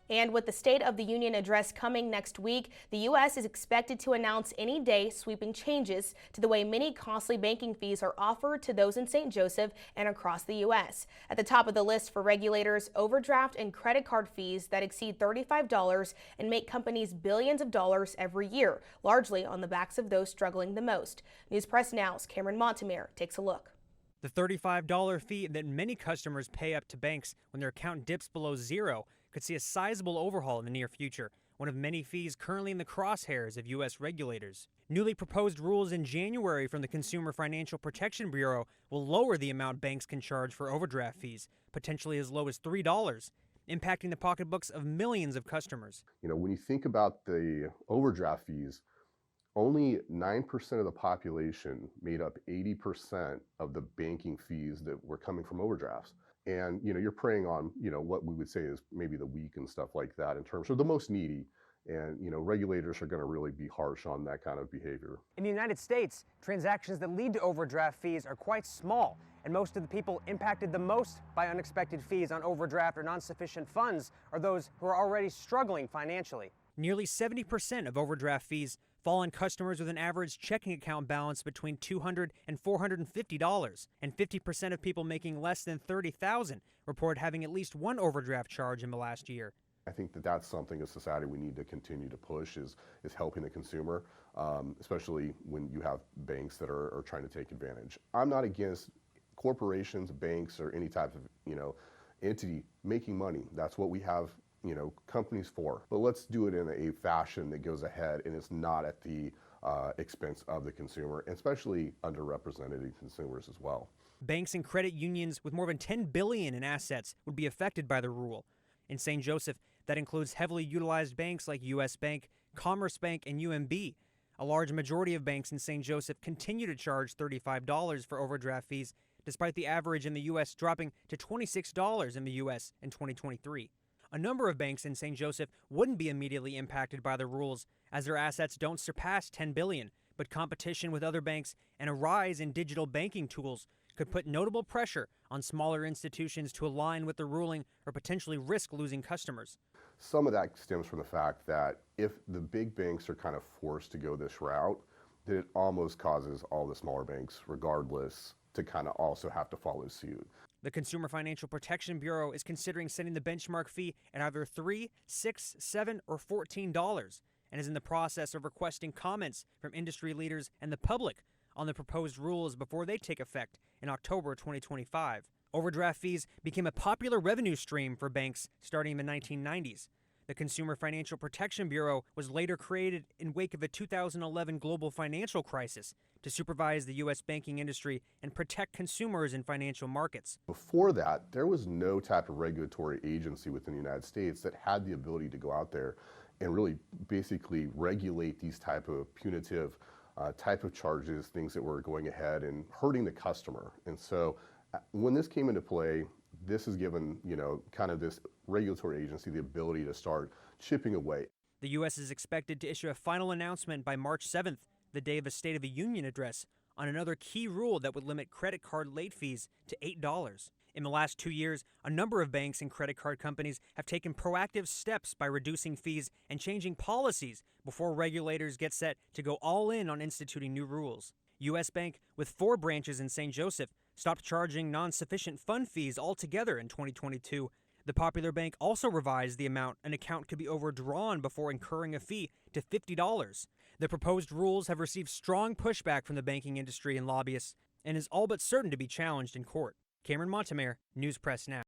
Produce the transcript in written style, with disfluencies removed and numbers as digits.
And with the State of the Union address coming next week, the U.S. is expected to announce any day sweeping changes to the way many costly banking fees are offered to those in St. Joseph and across the U.S. At the top of the list for regulators, overdraft and credit card fees that exceed $35 and make companies billions of dollars every year, largely on the backs of those struggling the most. News Press Now's Cameron Montemere takes a look. The $35 fee that many customers pay up to banks when their account dips below zero could see a sizable overhaul in the near future, one of many fees currently in the crosshairs of U.S. regulators. Newly proposed rules in January from the Consumer Financial Protection Bureau will lower the amount banks can charge for overdraft fees, potentially as low as $3, impacting the pocketbooks of millions of customers. When you think about the overdraft fees, only 9% of the population made up 80% of the banking fees that were coming from overdrafts. And, you're preying on, what we would say is maybe the weak and stuff like that in terms of the most needy. And, regulators are going to really be harsh on that kind of behavior. In the United States, transactions that lead to overdraft fees are quite small, and most of the people impacted the most by unexpected fees on overdraft or non-sufficient funds are those who are already struggling financially. Nearly 70% of overdraft fees fall on customers with an average checking account balance between $200 and $450, and 50% of people making less than $30,000 report having at least one overdraft charge in the last year. I think that that's something as society we need to continue to push is helping the consumer, especially when you have banks that are trying to take advantage. I'm not against corporations, banks, or any type of entity making money. That's what we have companies for. But let's do it in a fashion that goes ahead and is not at the expense of the consumer, especially underrepresented consumers as well. Banks and credit unions with more than $10 billion in assets would be affected by the rule. In St. Joseph, that includes heavily utilized banks like U.S. Bank, Commerce Bank, and UMB. A large majority of banks in St. Joseph continue to charge $35 for overdraft fees, despite the average in the U.S. dropping to $26 in the U.S. in 2023. A number of banks in St. Joseph wouldn't be immediately impacted by the rules, as their assets don't surpass $10 billion, but competition with other banks and a rise in digital banking tools could put notable pressure on smaller institutions to align with the ruling or potentially risk losing customers. Some of that stems from the fact that if the big banks are kind of forced to go this route, that it almost causes all the smaller banks, regardless, to kind of also have to follow suit. The Consumer Financial Protection Bureau is considering setting the benchmark fee at either $3, $6, $7, or $14, and is in the process of requesting comments from industry leaders and the public on the proposed rules before they take effect in October 2025. Overdraft fees became a popular revenue stream for banks starting in the 1990s. The Consumer Financial Protection Bureau was later created in wake of the 2011 global financial crisis to supervise the U.S. banking industry and protect consumers in financial markets. Before that, there was no type of regulatory agency within the United States that had the ability to go out there and really basically regulate these type of punitive type of charges, things that were going ahead and hurting the customer. And so when this came into play, this has given, kind of this regulatory agency the ability to start chipping away. The U.S. is expected to issue a final announcement by March 7th, the day of the State of the Union address, on another key rule that would limit credit card late fees to $8. In the last 2 years, a number of banks and credit card companies have taken proactive steps by reducing fees and changing policies before regulators get set to go all in on instituting new rules. U.S. Bank, with 4 branches in St. Joseph, stopped charging non-sufficient fund fees altogether in 2022. The Popular Bank also revised the amount an account could be overdrawn before incurring a fee to $50. The proposed rules have received strong pushback from the banking industry and lobbyists, and is all but certain to be challenged in court. Cameron Montemere, News Press Now.